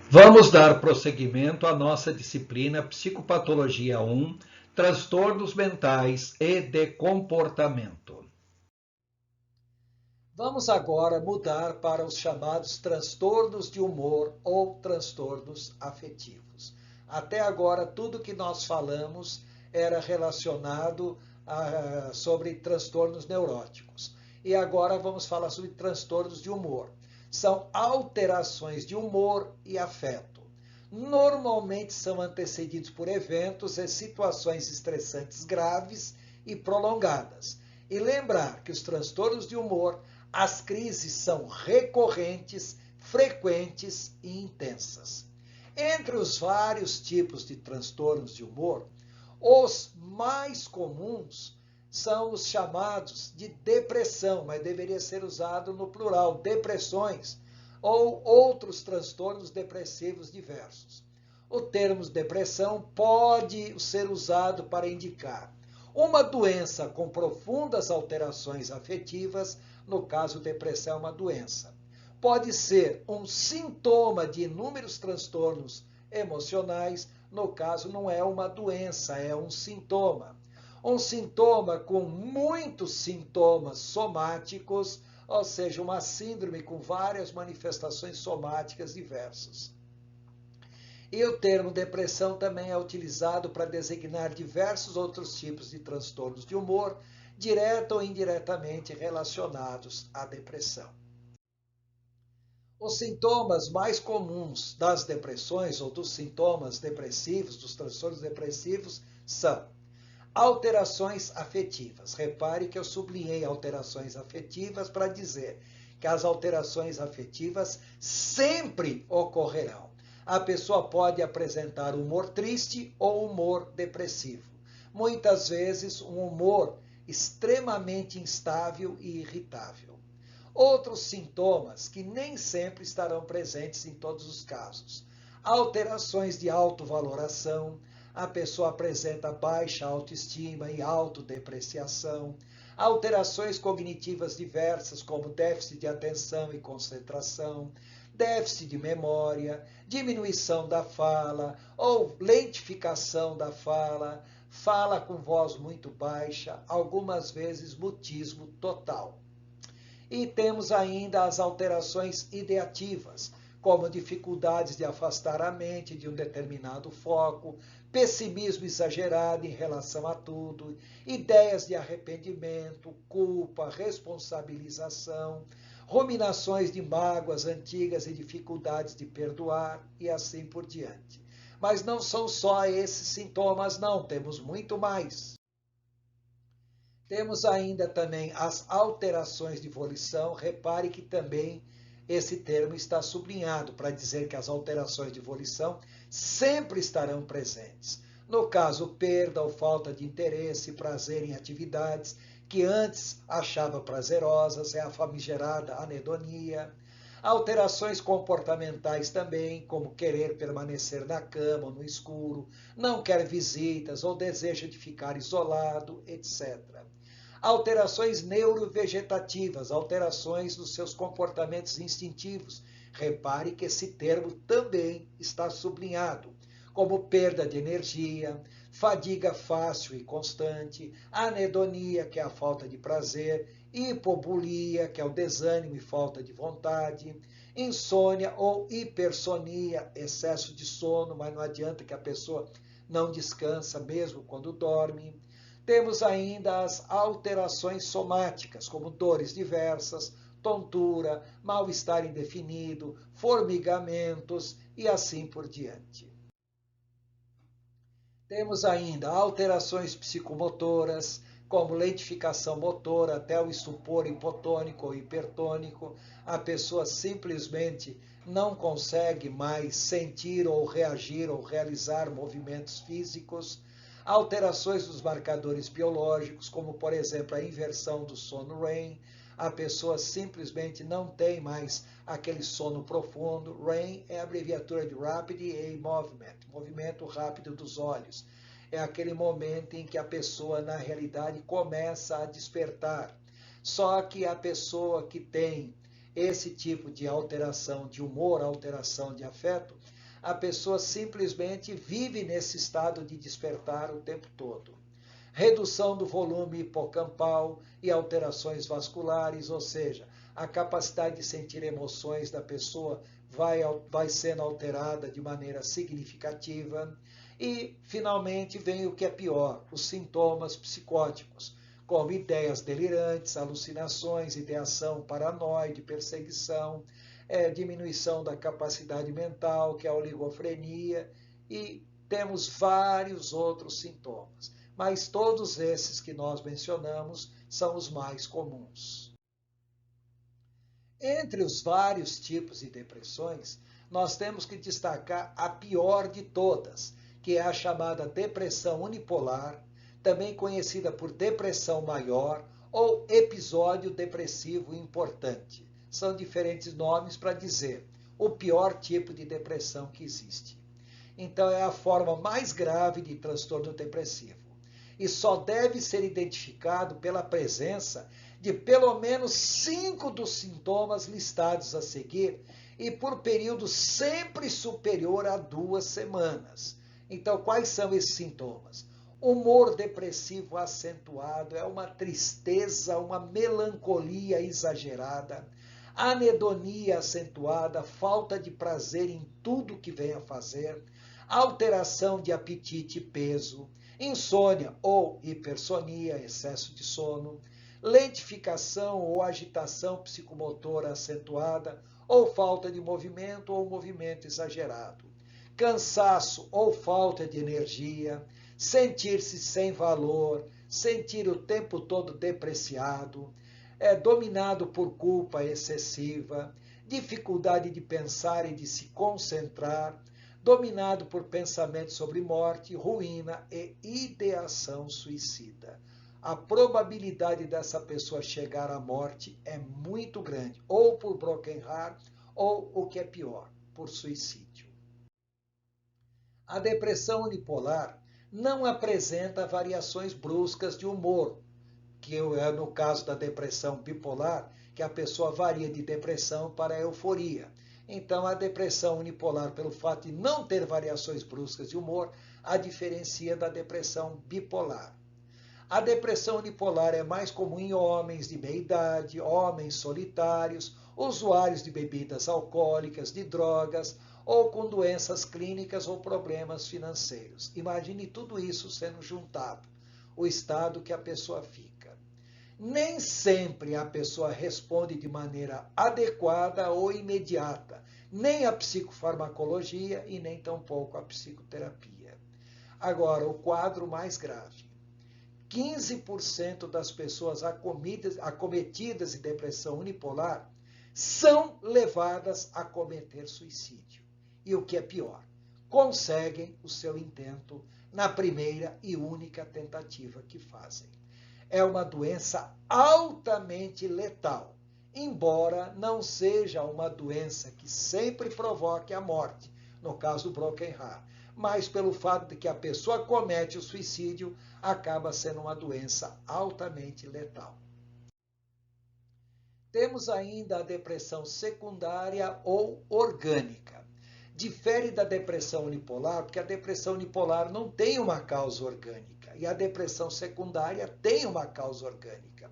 Vamos dar prosseguimento à nossa disciplina Psicopatologia 1, Transtornos Mentais e de Comportamento. Vamos agora mudar para os chamados transtornos de humor ou transtornos afetivos. Até agora, tudo que nós falamos era relacionado sobre transtornos neuróticos. E agora vamos falar sobre transtornos de humor. São alterações de humor e afeto. Normalmente são antecedidos por eventos e situações estressantes graves e prolongadas. E lembrar que os transtornos de humor, as crises são recorrentes, frequentes e intensas. Entre os vários tipos de transtornos de humor, os mais comuns são os chamados de depressão, mas deveria ser usado no plural, depressões, ou outros transtornos depressivos diversos. O termo depressão pode ser usado para indicar uma doença com profundas alterações afetivas, no caso, depressão é uma doença. Pode ser um sintoma de inúmeros transtornos emocionais, no caso, não é uma doença, é um sintoma. Um sintoma com muitos sintomas somáticos, ou seja, uma síndrome com várias manifestações somáticas diversas. E o termo depressão também é utilizado para designar diversos outros tipos de transtornos de humor, direta ou indiretamente relacionados à depressão. Os sintomas mais comuns das depressões ou dos sintomas depressivos, dos transtornos depressivos, são alterações afetivas. Repare que eu sublinhei alterações afetivas para dizer que as alterações afetivas sempre ocorrerão. A pessoa pode apresentar humor triste ou humor depressivo. Muitas vezes um humor extremamente instável e irritável. Outros sintomas que nem sempre estarão presentes em todos os casos. Alterações de autovaloração, a pessoa apresenta baixa autoestima e autodepreciação, alterações cognitivas diversas, como déficit de atenção e concentração, déficit de memória, diminuição da fala ou lentificação da fala, fala com voz muito baixa, algumas vezes mutismo total. E temos ainda as alterações ideativas, como dificuldades de afastar a mente de um determinado foco, pessimismo exagerado em relação a tudo, ideias de arrependimento, culpa, responsabilização, ruminações de mágoas antigas e dificuldades de perdoar e assim por diante. Mas não são só esses sintomas, não, temos muito mais. Temos ainda também as alterações de volição. Repare que também esse termo está sublinhado para dizer que as alterações de volição sempre estarão presentes. No caso, perda ou falta de interesse, prazer em atividades que antes achava prazerosas, é a famigerada anedonia. Alterações comportamentais também, como querer permanecer na cama ou no escuro, não quer visitas ou deseja de ficar isolado, etc. Alterações neurovegetativas, alterações nos seus comportamentos instintivos. Repare que esse termo também está sublinhado, como perda de energia, fadiga fácil e constante, anedonia, que é a falta de prazer, hipobulia, que é o desânimo e falta de vontade, insônia ou hipersonia, excesso de sono, mas não adianta que a pessoa não descansa mesmo quando dorme. Temos ainda as alterações somáticas, como dores diversas, tontura, mal-estar indefinido, formigamentos e assim por diante. Temos ainda alterações psicomotoras, como lentificação motora até o estupor hipotônico ou hipertônico. A pessoa simplesmente não consegue mais sentir ou reagir ou realizar movimentos físicos. Alterações dos marcadores biológicos, como por exemplo a inversão do sono REM, a pessoa simplesmente não tem mais aquele sono profundo. REM é a abreviatura de Rapid Eye Movement, movimento rápido dos olhos. É aquele momento em que a pessoa, na realidade, começa a despertar. Só que a pessoa que tem esse tipo de alteração de humor, alteração de afeto, a pessoa simplesmente vive nesse estado de despertar o tempo todo. Redução do volume hipocampal e alterações vasculares, ou seja, a capacidade de sentir emoções da pessoa vai sendo alterada de maneira significativa. E, finalmente, vem o que é pior, os sintomas psicóticos, como ideias delirantes, alucinações, ideação paranoide, perseguição, diminuição da capacidade mental, que é a oligofrenia, e temos vários outros sintomas. Mas todos esses que nós mencionamos são os mais comuns. Entre os vários tipos de depressões, nós temos que destacar a pior de todas, que é a chamada depressão unipolar, também conhecida por depressão maior ou episódio depressivo importante. São diferentes nomes para dizer o pior tipo de depressão que existe. Então, é a forma mais grave de transtorno depressivo. E só deve ser identificado pela presença de pelo menos 5 dos sintomas listados a seguir e por período sempre superior a 2 semanas. Então, quais são esses sintomas? Humor depressivo acentuado, é uma tristeza, uma melancolia exagerada, anedonia acentuada, falta de prazer em tudo que vem a fazer, alteração de apetite e peso, insônia ou hipersonia, excesso de sono, lentificação ou agitação psicomotora acentuada, ou falta de movimento ou movimento exagerado, cansaço ou falta de energia, sentir-se sem valor, sentir o tempo todo depreciado, dominado por culpa excessiva, dificuldade de pensar e de se concentrar, dominado por pensamentos sobre morte, ruína e ideação suicida. A probabilidade dessa pessoa chegar à morte é muito grande, ou por broken heart, ou, o que é pior, por suicídio. A depressão unipolar não apresenta variações bruscas de humor, que é no caso da depressão bipolar, que a pessoa varia de depressão para euforia. Então, a depressão unipolar, pelo fato de não ter variações bruscas de humor, a diferencia da depressão bipolar. A depressão unipolar é mais comum em homens de meia idade, homens solitários, usuários de bebidas alcoólicas, de drogas, ou com doenças clínicas ou problemas financeiros. Imagine tudo isso sendo juntado, o estado que a pessoa fica. Nem sempre a pessoa responde de maneira adequada ou imediata, nem a psicofarmacologia e nem tampouco a psicoterapia. Agora, o quadro mais grave. 15% das pessoas acometidas de depressão unipolar são levadas a cometer suicídio. E o que é pior, conseguem o seu intento na primeira e única tentativa que fazem. É uma doença altamente letal, embora não seja uma doença que sempre provoque a morte, no caso do broken heart, mas pelo fato de que a pessoa comete o suicídio, acaba sendo uma doença altamente letal. Temos ainda a depressão secundária ou orgânica. Difere da depressão unipolar, porque a depressão unipolar não tem uma causa orgânica, e a depressão secundária tem uma causa orgânica.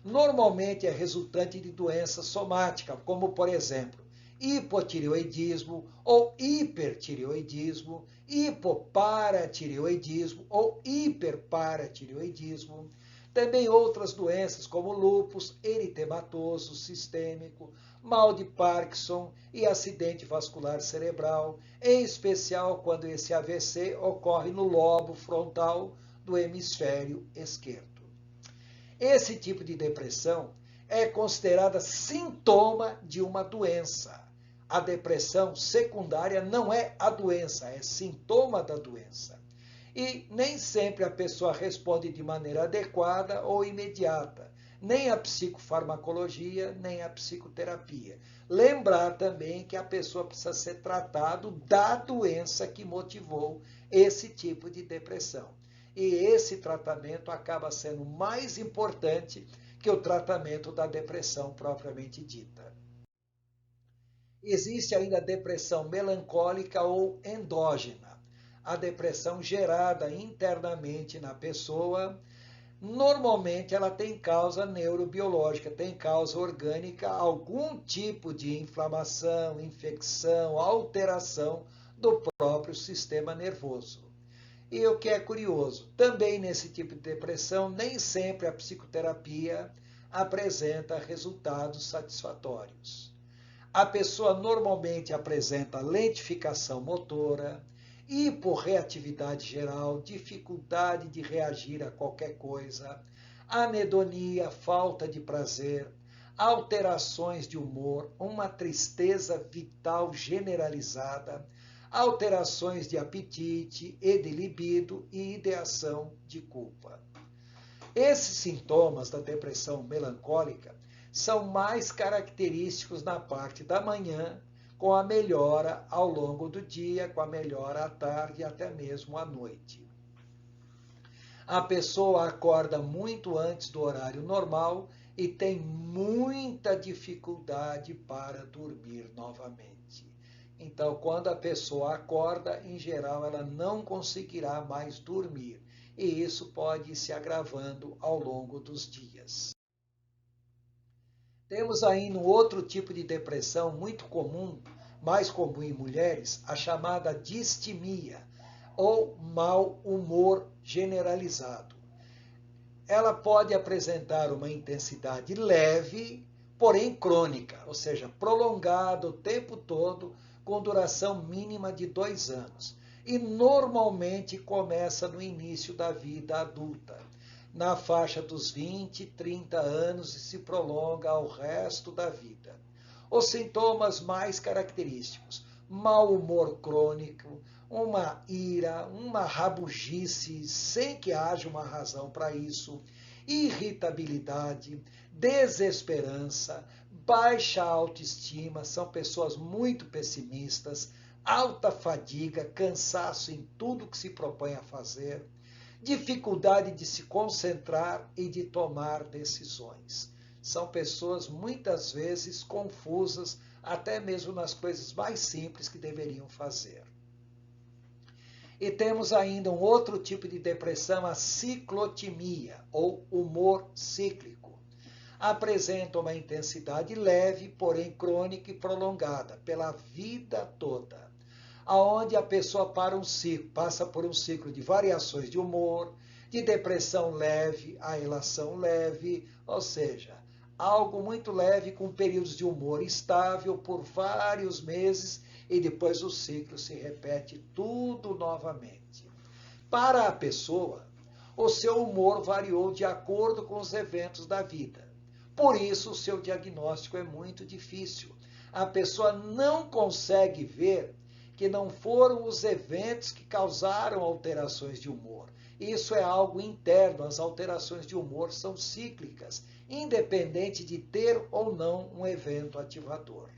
Normalmente é resultante de doença somática, como, por exemplo, hipotireoidismo ou hipertireoidismo, hipoparatireoidismo ou hiperparatireoidismo. Também outras doenças como lúpus eritematoso sistêmico, mal de Parkinson e acidente vascular cerebral, em especial quando esse AVC ocorre no lobo frontal do hemisfério esquerdo. Esse tipo de depressão é considerada sintoma de uma doença. A depressão secundária não é a doença, é sintoma da doença. E nem sempre a pessoa responde de maneira adequada ou imediata, nem a psicofarmacologia, nem a psicoterapia. Lembrar também que a pessoa precisa ser tratado da doença que motivou esse tipo de depressão. E esse tratamento acaba sendo mais importante que o tratamento da depressão propriamente dita. Existe ainda a depressão melancólica ou endógena, a depressão gerada internamente na pessoa. Normalmente ela tem causa neurobiológica, tem causa orgânica, algum tipo de inflamação, infecção, alteração do próprio sistema nervoso. E o que é curioso, também nesse tipo de depressão, nem sempre a psicoterapia apresenta resultados satisfatórios. A pessoa normalmente apresenta lentificação motora, hiporreatividade geral, dificuldade de reagir a qualquer coisa, anedonia, falta de prazer, alterações de humor, uma tristeza vital generalizada, alterações de apetite e de libido e ideação de culpa. Esses sintomas da depressão melancólica são mais característicos na parte da manhã, com a melhora ao longo do dia, com a melhora à tarde e até mesmo à noite. A pessoa acorda muito antes do horário normal e tem muita dificuldade para dormir novamente. Então, quando a pessoa acorda, em geral, ela não conseguirá mais dormir. E isso pode ir se agravando ao longo dos dias. Temos ainda um outro tipo de depressão muito comum, mais comum em mulheres, a chamada distimia, ou mau humor generalizado. Ela pode apresentar uma intensidade leve, porém crônica, ou seja, prolongada o tempo todo, com duração mínima de 2 anos. E normalmente começa no início da vida adulta, na faixa dos 20, 30 anos e se prolonga ao resto da vida. Os sintomas mais característicos: mau humor crônico, uma ira, uma rabugice sem que haja uma razão para isso, irritabilidade, desesperança, baixa autoestima, são pessoas muito pessimistas, alta fadiga, cansaço em tudo que se propõe a fazer, dificuldade de se concentrar e de tomar decisões. São pessoas muitas vezes confusas, até mesmo nas coisas mais simples que deveriam fazer. E temos ainda um outro tipo de depressão, a ciclotimia, ou humor cíclico. Apresenta uma intensidade leve, porém crônica e prolongada, pela vida toda, aonde a pessoa passa por um ciclo de variações de humor, de depressão leve a elação leve, ou seja, algo muito leve com períodos de humor estável por vários meses e depois o ciclo se repete tudo novamente. Para a pessoa, o seu humor variou de acordo com os eventos da vida. Por isso, o seu diagnóstico é muito difícil. A pessoa não consegue ver que não foram os eventos que causaram alterações de humor. Isso é algo interno, as alterações de humor são cíclicas, independente de ter ou não um evento ativador.